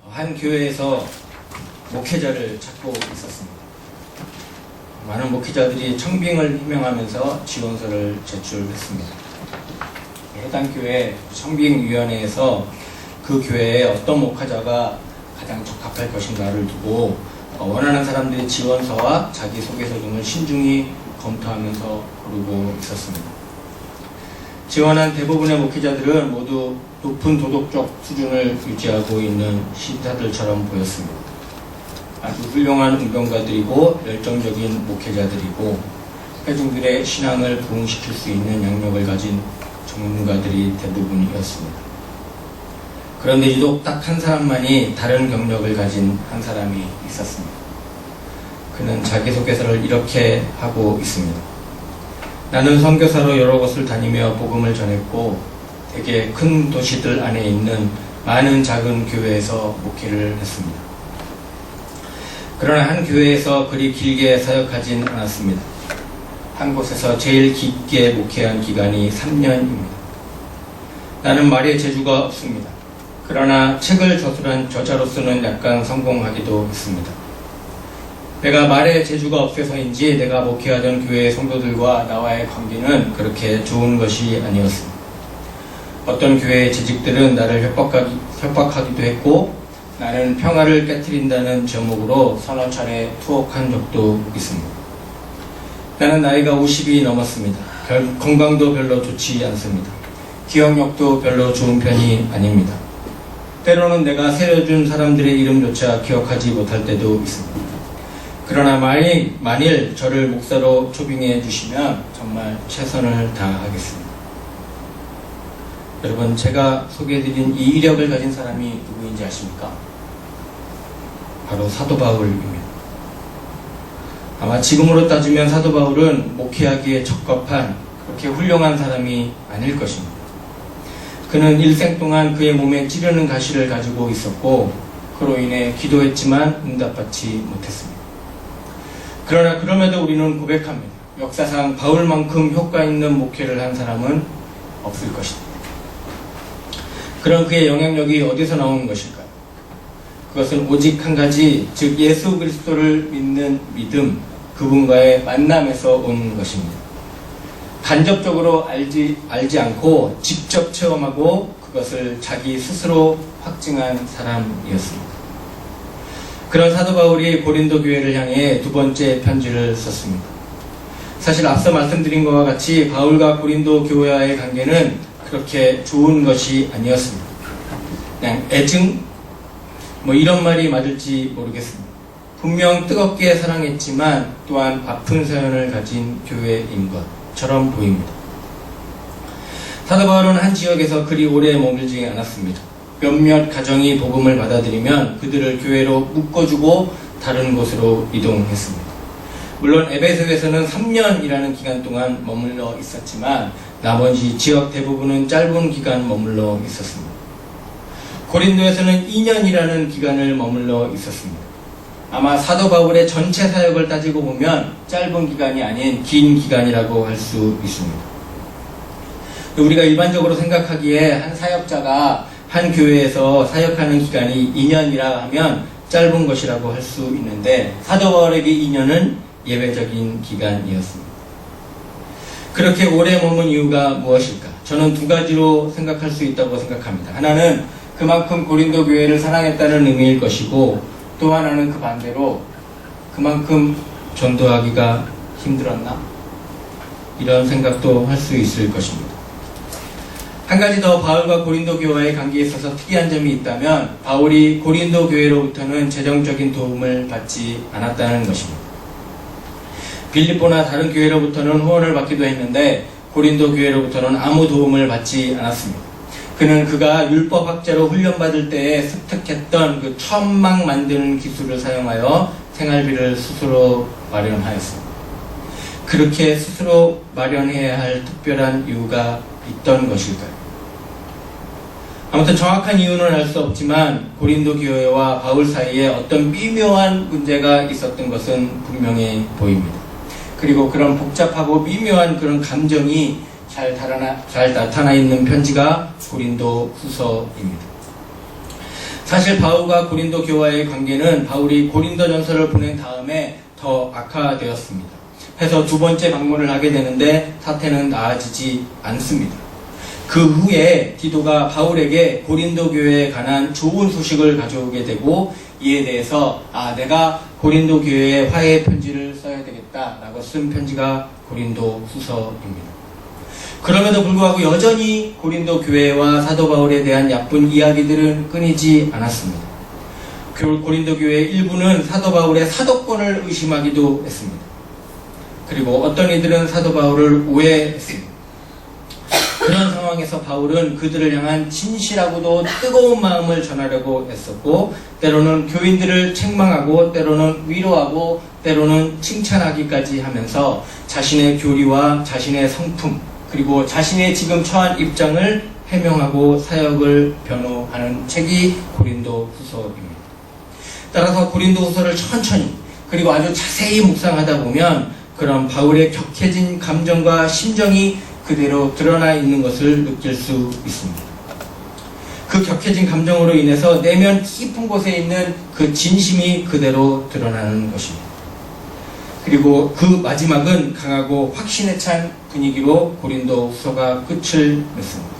한 교회에서 목회자를 찾고 있었습니다. 많은 목회자들이 청빙을 희망하면서 지원서를 제출했습니다. 해당 교회 청빙위원회에서 그 교회에 어떤 목회자가 가장 적합할 것인가를 두고 원하는 사람들의 지원서와 자기소개서 등을 신중히 검토하면서 고르고 있었습니다. 지원한 대부분의 목회자들은 모두 높은 도덕적 수준을 유지하고 있는 신사들처럼 보였습니다. 아주 훌륭한 운동가들이고 열정적인 목회자들이고 회중들의 신앙을 부흥시킬 수 있는 영역을 가진 전문가들이 대부분이었습니다. 그런데 유독 딱 한 사람만이 다른 경력을 가진 한 사람이 있었습니다. 그는 자기소개서를 이렇게 하고 있습니다. 나는 선교사로 여러 곳을 다니며 복음을 전했고 되게 큰 도시들 안에 있는 많은 작은 교회에서 목회를 했습니다. 그러나 한 교회에서 그리 길게 사역하진 않았습니다. 한 곳에서 제일 깊게 목회한 기간이 3년입니다. 나는 말의 재주가 없습니다. 그러나 책을 저술한 저자로서는 약간 성공하기도 했습니다. 내가 말의 재주가 없어서인지 내가 목회하던 교회의 성도들과 나와의 관계는 그렇게 좋은 것이 아니었습니다. 어떤 교회의 재직들은 나를 협박하기도 했고 나는 평화를 깨트린다는 제목으로 서너 차례 투옥한 적도 있습니다. 나는 나이가 50이 넘었습니다. 건강도 별로 좋지 않습니다. 기억력도 별로 좋은 편이 아닙니다. 때로는 내가 세려준 사람들의 이름조차 기억하지 못할 때도 있습니다. 그러나 만일 저를 목사로 초빙해 주시면 정말 최선을 다하겠습니다. 여러분, 제가 소개해드린 이 이력을 가진 사람이 누구인지 아십니까? 바로 사도 바울입니다. 아마 지금으로 따지면 사도 바울은 목회하기에 적합한 그렇게 훌륭한 사람이 아닐 것입니다. 그는 일생 동안 그의 몸에 찌르는 가시를 가지고 있었고 그로 인해 기도했지만 응답받지 못했습니다. 그러나 그럼에도 우리는 고백합니다. 역사상 바울만큼 효과 있는 목회를 한 사람은 없을 것이다. 그런 그의 영향력이 어디서 나오는 것일까요? 그것은 오직 한 가지, 즉 예수 그리스도를 믿는 믿음, 그분과의 만남에서 오는 것입니다. 간접적으로 알지 않고 직접 체험하고 그것을 자기 스스로 확증한 사람이었습니다. 그런 사도 바울이 고린도 교회를 향해 두 번째 편지를 썼습니다. 사실 앞서 말씀드린 것과 같이 바울과 고린도 교회와의 관계는 그렇게 좋은 것이 아니었습니다. 그냥 애증? 이런 말이 맞을지 모르겠습니다. 분명 뜨겁게 사랑했지만 또한 아픈 사연을 가진 교회인 것처럼 보입니다. 사도 바울은 한 지역에서 그리 오래 머물지 않았습니다. 몇몇 가정이 복음을 받아들이면 그들을 교회로 묶어주고 다른 곳으로 이동했습니다. 물론 에베소에서는 3년이라는 기간 동안 머물러 있었지만 나머지 지역 대부분은 짧은 기간 머물러 있었습니다. 고린도에서는 2년이라는 기간을 머물러 있었습니다. 아마 사도 바울의 전체 사역을 따지고 보면 짧은 기간이 아닌 긴 기간이라고 할 수 있습니다. 우리가 일반적으로 생각하기에 한 사역자가 한 교회에서 사역하는 기간이 2년이라 하면 짧은 것이라고 할 수 있는데 사도 바울에게 2년은 예외적인 기간이었습니다. 그렇게 오래 머문 이유가 무엇일까? 저는 두 가지로 생각할 수 있다고 생각합니다. 하나는 그만큼 고린도 교회를 사랑했다는 의미일 것이고 또 하나는 그 반대로 그만큼 전도하기가 힘들었나? 이런 생각도 할 수 있을 것입니다. 한 가지 더 바울과 고린도 교회와의 관계에 있어서 특이한 점이 있다면 바울이 고린도 교회로부터는 재정적인 도움을 받지 않았다는 것입니다. 빌립보나 다른 교회로부터는 후원을 받기도 했는데 고린도 교회로부터는 아무 도움을 받지 않았습니다. 그는 그가 율법학자로 훈련받을 때에 습득했던 그 천막 만드는 기술을 사용하여 생활비를 스스로 마련하였습니다. 그렇게 스스로 마련해야 할 특별한 이유가 있던 것일까요? 아무튼 정확한 이유는 알 수 없지만 고린도 교회와 바울 사이에 어떤 미묘한 문제가 있었던 것은 분명해 보입니다. 그리고 그런 복잡하고 미묘한 그런 감정이 잘 나타나 있는 편지가 고린도 후서입니다. 사실 바울과 고린도 교회와의 관계는 바울이 고린도 전서를 보낸 다음에 더 악화되었습니다. 해서 두 번째 방문을 하게 되는데 사태는 나아지지 않습니다. 그 후에 디도가 바울에게 고린도 교회에 관한 좋은 소식을 가져오게 되고 이에 대해서 내가 고린도 교회에 화해 편지를 써야 되겠다라고 쓴 편지가 고린도 후서입니다. 그럼에도 불구하고 여전히 고린도 교회와 사도 바울에 대한 나쁜 이야기들은 끊이지 않았습니다. 고린도 교회의 일부는 사도 바울의 사도권을 의심하기도 했습니다. 그리고 어떤 이들은 사도 바울을 오해했습니다. 그런 상황에서 바울은 그들을 향한 진실하고도 뜨거운 마음을 전하려고 했었고, 때로는 교인들을 책망하고, 때로는 위로하고, 때로는 칭찬하기까지 하면서 자신의 교리와 자신의 성품, 그리고 자신의 지금 처한 입장을 해명하고 사역을 변호하는 책이 고린도 후서입니다. 따라서 고린도 후서를 천천히 그리고 아주 자세히 묵상하다 보면 그런 바울의 격해진 감정과 심정이 그대로 드러나 있는 것을 느낄 수 있습니다. 그 격해진 감정으로 인해서 내면 깊은 곳에 있는 그 진심이 그대로 드러나는 것입니다. 그리고 그 마지막은 강하고 확신에 찬 분위기로 고린도 후서가 끝을 맺습니다.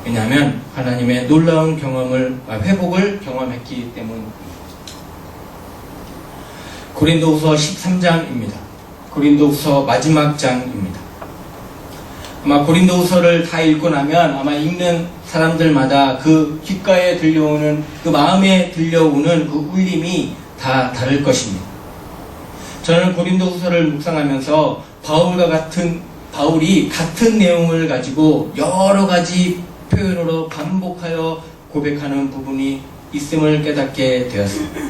왜냐하면 하나님의 놀라운 회복을 경험했기 때문입니다. 고린도 후서 13장입니다. 고린도 후서 마지막 장입니다. 아마 고린도 후서를 다 읽고 나면 아마 읽는 사람들마다 그 귓가에 들려오는, 그 마음에 들려오는 그 울림이 다 다를 것입니다. 저는 고린도 후서를 묵상하면서 바울이 같은 내용을 가지고 여러 가지 표현으로 반복하여 고백하는 부분이 있음을 깨닫게 되었습니다.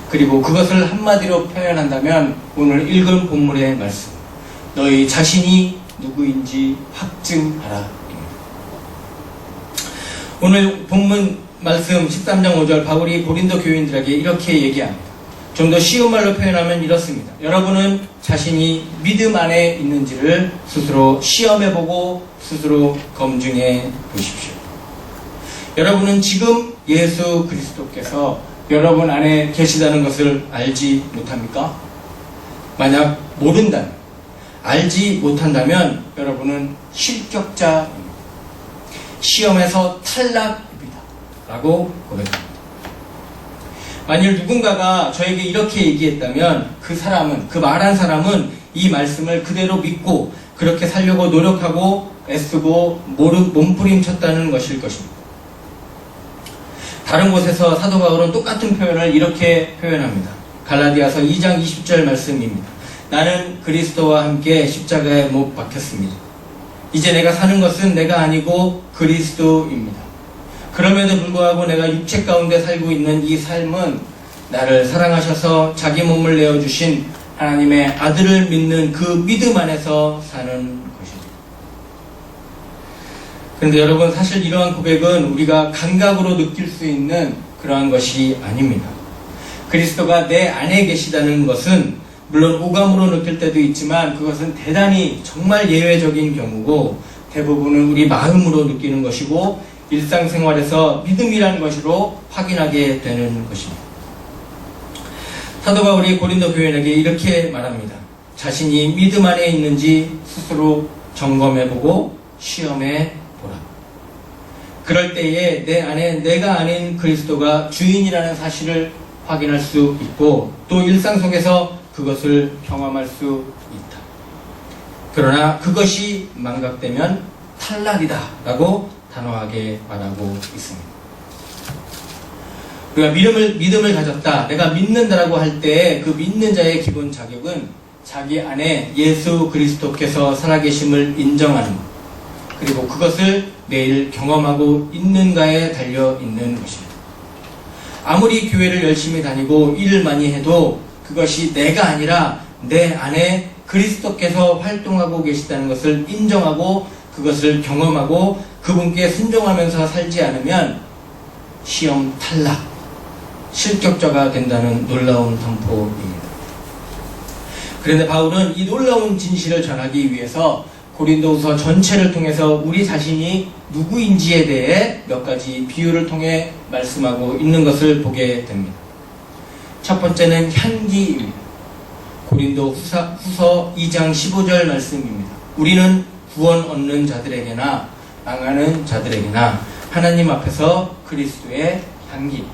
그리고 그것을 한마디로 표현한다면 오늘 읽은 본문의 말씀, 너희 자신이 누구인지 확증하라. 오늘 본문 말씀 13장 5절 바울이 고린도 교인들에게 이렇게 얘기합니다. 좀 더 쉬운 말로 표현하면 이렇습니다. 여러분은 자신이 믿음 안에 있는지를 스스로 시험해보고 스스로 검증해 보십시오. 여러분은 지금 예수 그리스도께서 여러분 안에 계시다는 것을 알지 못합니까? 만약 모른다면, 알지 못한다면 여러분은 실격자입니다. 시험에서 탈락입니다. 라고 고백합니다. 만일 누군가가 저에게 이렇게 얘기했다면 그 말한 사람은 이 말씀을 그대로 믿고 그렇게 살려고 노력하고 애쓰고 몸부림쳤다는 것일 것입니다. 다른 곳에서 사도 바울은 똑같은 표현을 이렇게 표현합니다. 갈라디아서 2장 20절 말씀입니다. 나는 그리스도와 함께 십자가에 못 박혔습니다. 이제 내가 사는 것은 내가 아니고 그리스도입니다. 그럼에도 불구하고 내가 육체 가운데 살고 있는 이 삶은 나를 사랑하셔서 자기 몸을 내어주신 하나님의 아들을 믿는 그 믿음 안에서 사는 것입니다. 그런데 여러분, 사실 이러한 고백은 우리가 감각으로 느낄 수 있는 그러한 것이 아닙니다. 그리스도가 내 안에 계시다는 것은 물론 오감으로 느낄 때도 있지만 그것은 대단히 정말 예외적인 경우고 대부분은 우리 마음으로 느끼는 것이고 일상생활에서 믿음이라는 것으로 확인하게 되는 것입니다. 사도 바울이 고린도 교인에게 이렇게 말합니다. 자신이 믿음 안에 있는지 스스로 점검해보고 시험해보라. 그럴 때에 내 안에 내가 아닌 그리스도가 주인이라는 사실을 확인할 수 있고 또 일상 속에서 그것을 경험할 수 있다. 그러나 그것이 망각되면 탈락이다 라고 단호하게 말하고 있습니다. 우리가 믿음을 가졌다, 내가 믿는다라고 할 때 그 믿는 자의 기본 자격은 자기 안에 예수 그리스도께서 살아계심을 인정하는 것, 그리고 그것을 매일 경험하고 있는가에 달려 있는 것입니다. 아무리 교회를 열심히 다니고 일을 많이 해도 그것이 내가 아니라 내 안에 그리스도께서 활동하고 계시다는 것을 인정하고 그것을 경험하고 그분께 순종하면서 살지 않으면 시험 탈락, 실격자가 된다는 놀라운 선포입니다. 그런데 바울은 이 놀라운 진실을 전하기 위해서 고린도후서 전체를 통해서 우리 자신이 누구인지에 대해 몇 가지 비유를 통해 말씀하고 있는 것을 보게 됩니다. 첫 번째는 향기입니다. 고린도후서 2장 15절 말씀입니다. 우리는 구원 얻는 자들에게나 망하는 자들에게나 하나님 앞에서 그리스도의 향기.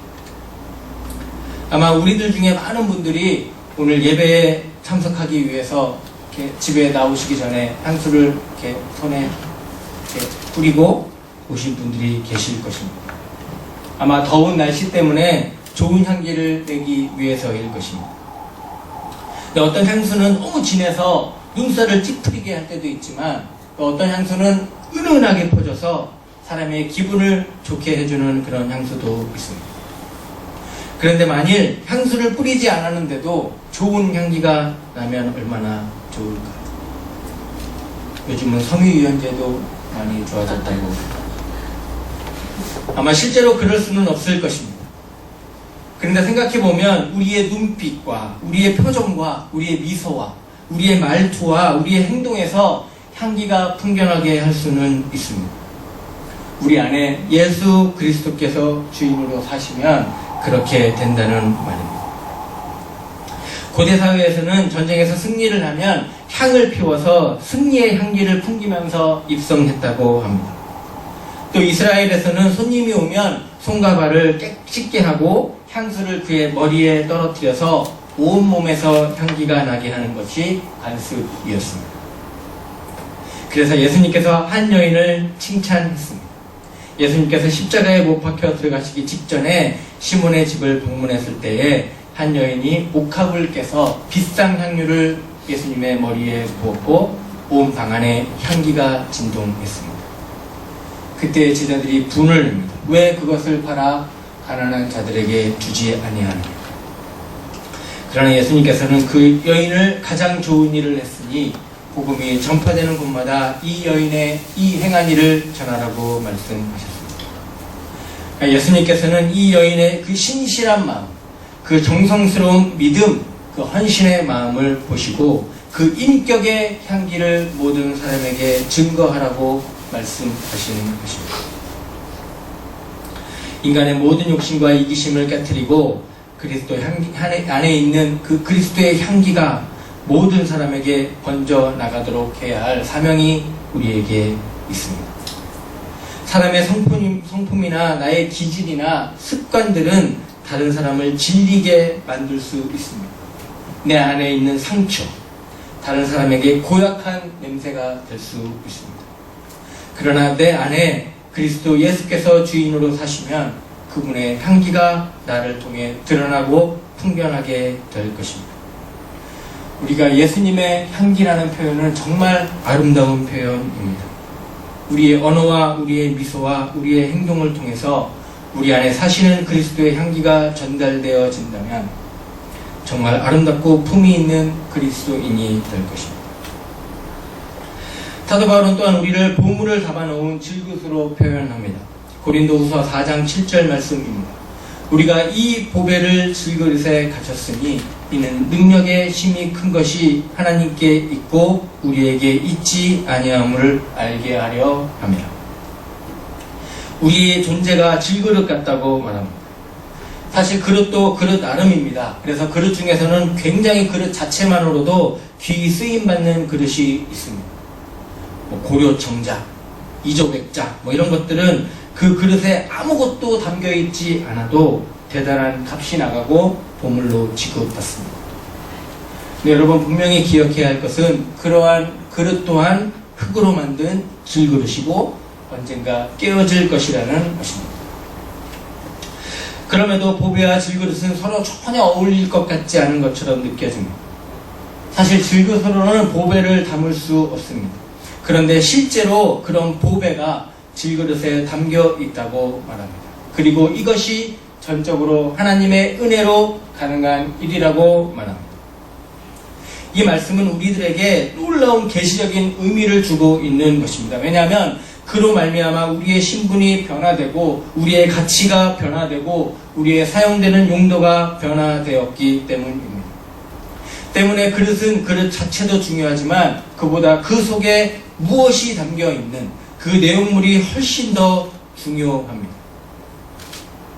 아마 우리들 중에 많은 분들이 오늘 예배에 참석하기 위해서 이렇게 집에 나오시기 전에 향수를 이렇게 손에 이렇게 뿌리고 오신 분들이 계실 것입니다. 아마 더운 날씨 때문에 좋은 향기를 내기 위해서일 것입니다. 근데 어떤 향수는 너무 진해서 눈살을 찌푸리게 할 때도 있지만 또 어떤 향수는 은은하게 퍼져서 사람의 기분을 좋게 해주는 그런 향수도 있습니다. 그런데 만일 향수를 뿌리지 않았는데도 좋은 향기가 나면 얼마나 좋을까요? 요즘은 섬유유연제도 많이 좋아졌다고. 아마 실제로 그럴 수는 없을 것입니다. 그런데 생각해보면 우리의 눈빛과 우리의 표정과 우리의 미소와 우리의 말투와 우리의 행동에서 향기가 풍겨나게 할 수는 있습니다. 우리 안에 예수 그리스도께서 주인으로 사시면 그렇게 된다는 말입니다. 고대 사회에서는 전쟁에서 승리를 하면 향을 피워서 승리의 향기를 풍기면서 입성했다고 합니다. 또 이스라엘에서는 손님이 오면 손과 발을 씻게 하고 향수를 그의 머리에 떨어뜨려서 온몸에서 향기가 나게 하는 것이 관습이었습니다. 그래서 예수님께서 한 여인을 칭찬했습니다. 예수님께서 십자가에 못 박혀 들어가시기 직전에 시몬의 집을 방문했을 때에 한 여인이 옥합을 깨서 비싼 향유를 예수님의 머리에 부었고 온 방 안에 향기가 진동했습니다. 그때 제자들이 분을 냅니다. 왜 그것을 팔아 가난한 자들에게 주지 아니하느냐. 그러나 예수님께서는 그 여인을 가장 좋은 일을 했으니 복음이 전파되는 곳마다 이 여인의 이 행한 일을 전하라고 말씀하셨습니다. 예수님께서는 이 여인의 그 신실한 마음, 그 정성스러운 믿음, 그 헌신의 마음을 보시고 그 인격의 향기를 모든 사람에게 증거하라고 말씀하시는 것입니다. 인간의 모든 욕심과 이기심을 깨트리고 그리스도 안에 있는 그 그리스도의 향기가 모든 사람에게 번져 나가도록 해야 할 사명이 우리에게 있습니다. 사람의 성품이나 나의 기질이나 습관들은 다른 사람을 질리게 만들 수 있습니다. 내 안에 있는 상처, 다른 사람에게 고약한 냄새가 될 수 있습니다. 그러나 내 안에 그리스도 예수께서 주인으로 사시면 그분의 향기가 나를 통해 드러나고 풍겨나게 될 것입니다. 우리가 예수님의 향기라는 표현은 정말 아름다운 표현입니다. 우리의 언어와 우리의 미소와 우리의 행동을 통해서 우리 안에 사시는 그리스도의 향기가 전달되어진다면 정말 아름답고 품위 있는 그리스도인이 될 것입니다. 사도 바울은 또한 우리를 보물을 담아놓은 질그릇으로 표현합니다. 고린도후서 4장 7절 말씀입니다. 우리가 이 보배를 질그릇에 갖췄으니 이는 능력의 힘이 큰 것이 하나님께 있고 우리에게 있지 아니함을 알게 하려 함이라. 우리의 존재가 질그릇 같다고 말합니다. 사실 그릇도 그릇 나름입니다. 그래서 그릇 중에서는 굉장히 그릇 자체만으로도 귀히 쓰임받는 그릇이 있습니다. 고려정자, 이조백자 이런 것들은 그 그릇에 아무것도 담겨있지 않아도 대단한 값이 나가고 보물로 취급받습니다. 근데 여러분 분명히 기억해야 할 것은 그러한 그릇 또한 흙으로 만든 질그릇이고 언젠가 깨어질 것이라는 것입니다. 그럼에도 보배와 질그릇은 서로 전혀 어울릴 것 같지 않은 것처럼 느껴집니다. 사실 질그릇으로는 보배를 담을 수 없습니다. 그런데 실제로 그런 보배가 질그릇에 담겨 있다고 말합니다. 그리고 이것이 전적으로 하나님의 은혜로 가능한 일이라고 말합니다. 이 말씀은 우리들에게 놀라운 계시적인 의미를 주고 있는 것입니다. 왜냐하면 그로 말미암아 우리의 신분이 변화되고 우리의 가치가 변화되고 우리의 사용되는 용도가 변화되었기 때문입니다. 때문에 그릇은 그릇 자체도 중요하지만 그보다 그 속에 무엇이 담겨있는 그 내용물이 훨씬 더 중요합니다.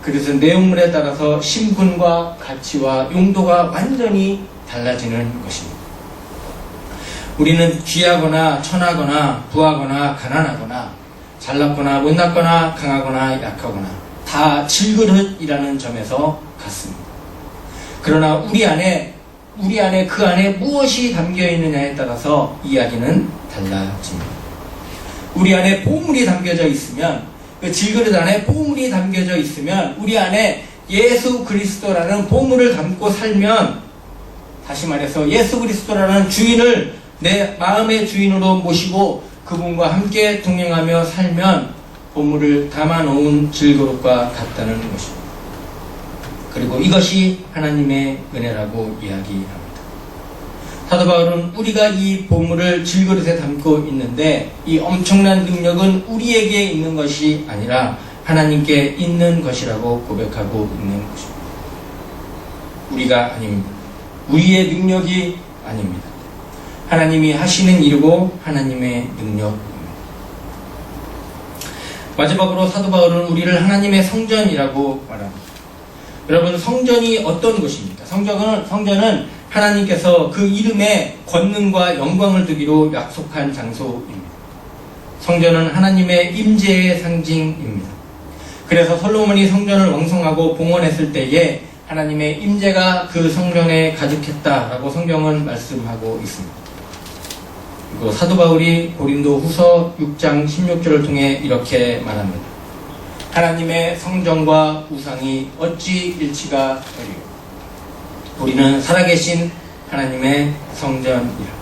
그릇은 내용물에 따라서 신분과 가치와 용도가 완전히 달라지는 것입니다. 우리는 귀하거나 천하거나 부하거나 가난하거나 잘났거나 못났거나 강하거나 약하거나 다 질그릇이라는 점에서 같습니다. 그러나 우리 안에 그 안에 무엇이 담겨 있느냐에 따라서 이야기는 달라집니다. 우리 안에 보물이 담겨져 있으면, 그 질그릇 안에 보물이 담겨져 있으면, 우리 안에 예수 그리스도라는 보물을 담고 살면, 다시 말해서 예수 그리스도라는 주인을 내 마음의 주인으로 모시고 그분과 함께 동행하며 살면 보물을 담아놓은 질그릇과 같다는 것입니다. 그리고 이것이 하나님의 은혜라고 이야기합니다. 사도 바울은 우리가 이 보물을 질그릇에 담고 있는데 이 엄청난 능력은 우리에게 있는 것이 아니라 하나님께 있는 것이라고 고백하고 있는 것입니다. 우리가 아닙니다. 우리의 능력이 아닙니다. 하나님이 하시는 일이고 하나님의 능력입니다. 마지막으로 사도 바울은 우리를 하나님의 성전이라고 말합니다. 여러분, 성전이 어떤 곳입니까? 성전은 하나님께서 그 이름에 권능과 영광을 두기로 약속한 장소입니다. 성전은 하나님의 임재의 상징입니다. 그래서 솔로몬이 성전을 왕성하고 봉헌했을 때에 하나님의 임재가 그 성전에 가득했다라고 성경은 말씀하고 있습니다. 그리고 사도 바울이 고린도 후서 6장 16절을 통해 이렇게 말합니다. 하나님의 성전과 우상이 어찌 일치가 되리요? 우리는 살아계신 하나님의 성전이라.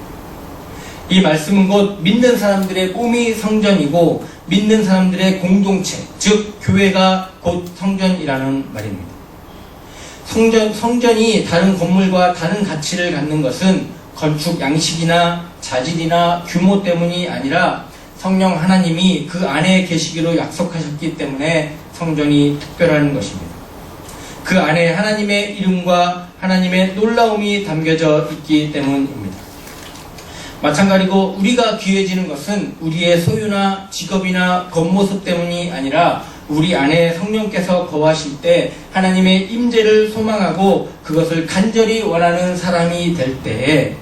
이 말씀은 곧 믿는 사람들의 몸이 성전이고 믿는 사람들의 공동체, 즉 교회가 곧 성전이라는 말입니다. 성전이 다른 건물과 다른 가치를 갖는 것은 건축 양식이나 자질이나 규모 때문이 아니라 성령 하나님이 그 안에 계시기로 약속하셨기 때문에 성전이 특별한 것입니다. 그 안에 하나님의 이름과 하나님의 놀라움이 담겨져 있기 때문입니다. 마찬가지로 우리가 귀해지는 것은 우리의 소유나 직업이나 겉모습 때문이 아니라 우리 안에 성령께서 거하실 때 하나님의 임재를 소망하고 그것을 간절히 원하는 사람이 될 때에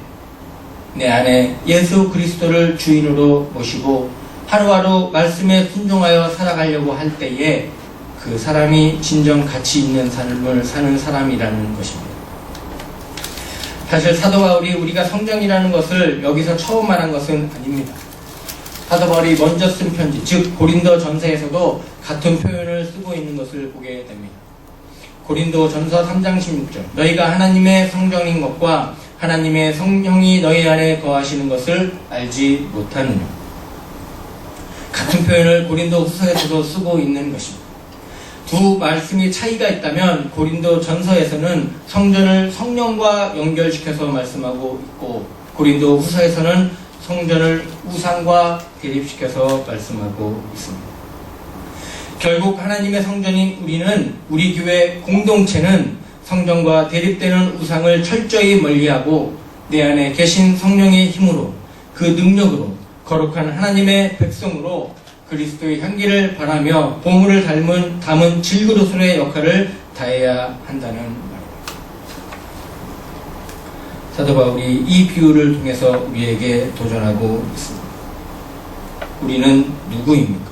내 안에 예수 그리스도를 주인으로 모시고 하루하루 말씀에 순종하여 살아가려고 할 때에 그 사람이 진정 가치 있는 삶을 사는 사람이라는 것입니다. 사실 사도 바울이 우리가 성전이라는 것을 여기서 처음 말한 것은 아닙니다. 사도 바울이 먼저 쓴 편지, 즉 고린도 전서에서도 같은 표현을 쓰고 있는 것을 보게 됩니다. 고린도 전서 3장 16절, 너희가 하나님의 성전인 것과 하나님의 성령이 너희 안에 거하시는 것을 알지 못하느냐. 같은 표현을 고린도 후서에서도 쓰고 있는 것입니다. 두 말씀이 차이가 있다면 고린도 전서에서는 성전을 성령과 연결시켜서 말씀하고 있고 고린도 후서에서는 성전을 우상과 대립시켜서 말씀하고 있습니다. 결국 하나님의 성전인 우리 교회 공동체는 성전과 대립되는 우상을 철저히 멀리하고 내 안에 계신 성령의 힘으로 그 능력으로 거룩한 하나님의 백성으로 그리스도의 향기를 바라며 보물을 담은 질그릇의 역할을 다해야 한다는 말입니다. 사도 바울이 이 비유를 통해서 우리에게 도전하고 있습니다. 우리는 누구입니까?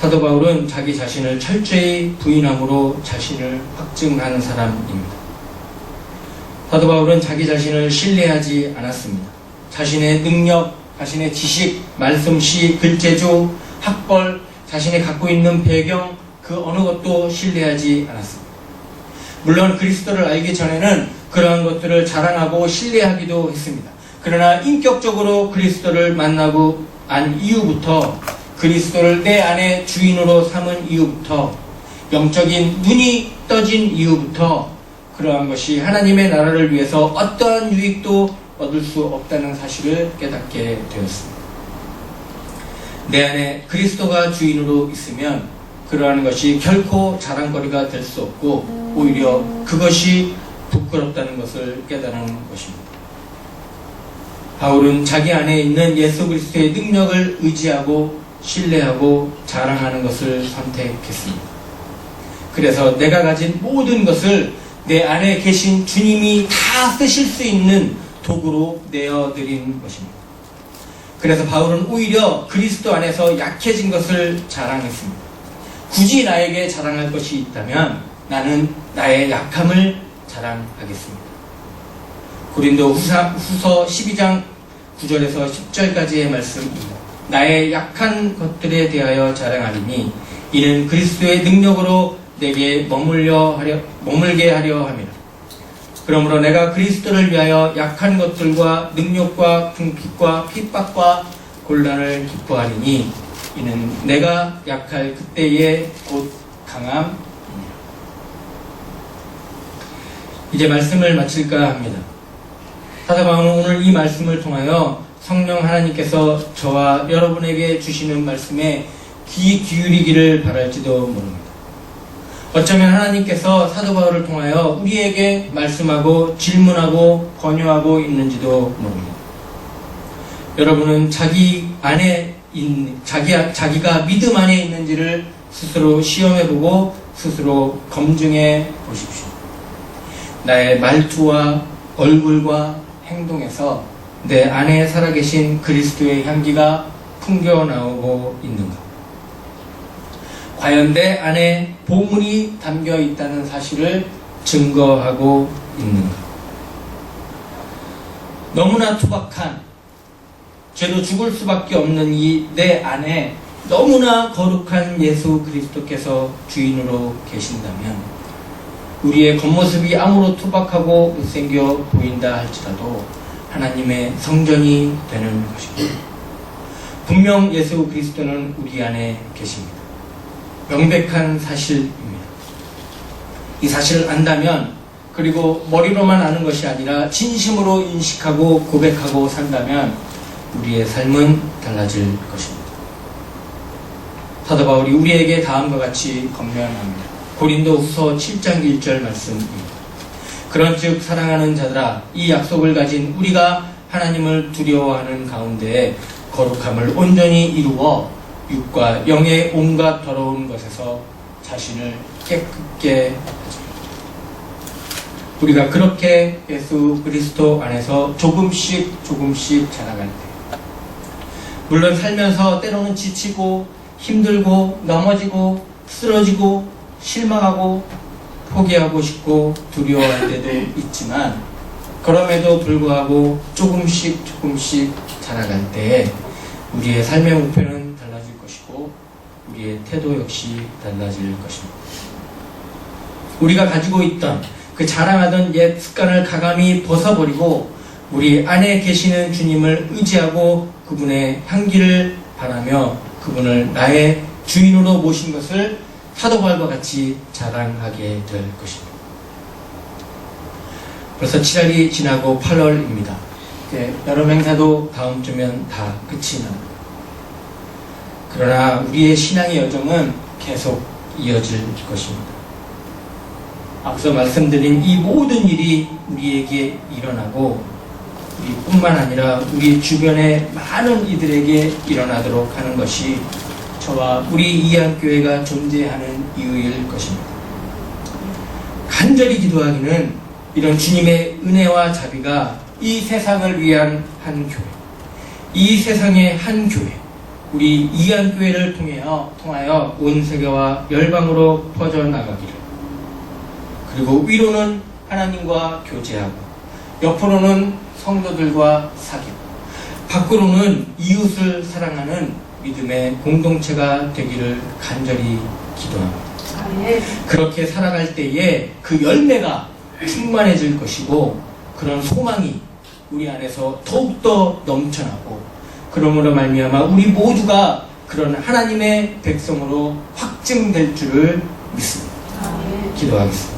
사도 바울은 자기 자신을 철저히 부인함으로 자신을 확증한 사람입니다. 사도 바울은 자기 자신을 신뢰하지 않았습니다. 자신의 능력, 자신의 지식, 말씀씨, 글재주, 학벌, 자신이 갖고 있는 배경, 그 어느 것도 신뢰하지 않았습니다. 물론 그리스도를 알기 전에는 그러한 것들을 자랑하고 신뢰하기도 했습니다. 그러나 인격적으로 그리스도를 만나고 안 이후부터, 그리스도를 내 안에 주인으로 삼은 이후부터, 영적인 눈이 떠진 이후부터 그러한 것이 하나님의 나라를 위해서 어떠한 유익도 얻을 수 없다는 사실을 깨닫게 되었습니다. 내 안에 그리스도가 주인으로 있으면 그러한 것이 결코 자랑거리가 될 수 없고 오히려 그것이 부끄럽다는 것을 깨달은 것입니다. 바울은 자기 안에 있는 예수 그리스도의 능력을 의지하고 신뢰하고 자랑하는 것을 선택했습니다. 그래서 내가 가진 모든 것을 내 안에 계신 주님이 다 쓰실 수 있는 도구로 내어드린 것입니다. 그래서 바울은 오히려 그리스도 안에서 약해진 것을 자랑했습니다. 굳이 나에게 자랑할 것이 있다면 나는 나의 약함을 자랑하겠습니다. 고린도 후서 12장 9절에서 10절까지의 말씀입니다. 나의 약한 것들에 대하여 자랑하리니 이는 그리스도의 능력으로 내게 머물게 하려 함이라. 그러므로 내가 그리스도를 위하여 약한 것들과 능력과 궁핍과 핍박과 곤란을 기뻐하리니 이는 내가 약할 그때에 곧 강함이니라. 이제 말씀을 마칠까 합니다. 사도 바울은 오늘 이 말씀을 통하여 성령 하나님께서 저와 여러분에게 주시는 말씀에 귀 기울이기를 바랄지도 모릅니다. 어쩌면 하나님께서 사도 바울을 통하여 우리에게 말씀하고 질문하고 권유하고 있는지도 모릅니다. 여러분은 자기가 믿음 안에 있는지를 스스로 시험해보고 스스로 검증해 보십시오. 나의 말투와 얼굴과 행동에서 내 안에 살아계신 그리스도의 향기가 풍겨나오고 있는가? 과연 내 안에 보물이 담겨 있다는 사실을 증거하고 있는가? 너무나 투박한, 죄로 죽을 수밖에 없는 이 내 안에 너무나 거룩한 예수 그리스도께서 주인으로 계신다면 우리의 겉모습이 아무로 투박하고 못생겨 보인다 할지라도 하나님의 성전이 되는 것입니다. 분명 예수 그리스도는 우리 안에 계십니다. 명백한 사실입니다. 이 사실을 안다면, 그리고 머리로만 아는 것이 아니라 진심으로 인식하고 고백하고 산다면 우리의 삶은 달라질 것입니다. 사도 바울이 우리에게 다음과 같이 권면합니다. 고린도 후서 7장 1절 말씀입니다. 그런즉 사랑하는 자들아, 이 약속을 가진 우리가 하나님을 두려워하는 가운데에 거룩함을 온전히 이루어 육과 영의 온갖 더러운 것에서 자신을 깨끗게 하자. 우리가 그렇게 예수 그리스도 안에서 조금씩 자라갈 때, 물론 살면서 때로는 지치고 힘들고 넘어지고 쓰러지고 실망하고 포기하고 싶고 두려워할 때도 있지만, 그럼에도 불구하고 조금씩 자라갈 때에 우리의 삶의 목표는 달라질 것이고 우리의 태도 역시 달라질 것입니다. 우리가 가지고 있던 그 자랑하던 옛 습관을 가감히 벗어버리고 우리 안에 계시는 주님을 의지하고 그분의 향기를 바라며 그분을 나의 주인으로 모신 것을 사도 바울과 같이 자랑하게 될 것입니다. 벌써 7월이 지나고 8월입니다. 여름 행사도 다음 주면 다 끝이 납니다. 그러나 우리의 신앙의 여정은 계속 이어질 것입니다. 앞서 말씀드린 이 모든 일이 우리에게 일어나고 우리뿐만 아니라 우리 주변의 많은 이들에게 일어나도록 하는 것이 저와 우리 이한교회가 존재하는 이유일 것입니다. 간절히 기도하기는 이런 주님의 은혜와 자비가 이 세상을 위한 한 교회, 이 세상의 한 교회, 우리 이한교회를 통하여 온 세계와 열방으로 퍼져나가기를, 그리고 위로는 하나님과 교제하고 옆으로는 성도들과 사귀고 밖으로는 이웃을 사랑하는 믿음의 공동체가 되기를 간절히 기도합니다. 그렇게 살아갈 때에 그 열매가 충만해질 것이고 그런 소망이 우리 안에서 더욱더 넘쳐나고, 그러므로 말미암아 우리 모두가 그런 하나님의 백성으로 확증될 줄을 믿습니다. 기도하겠습니다.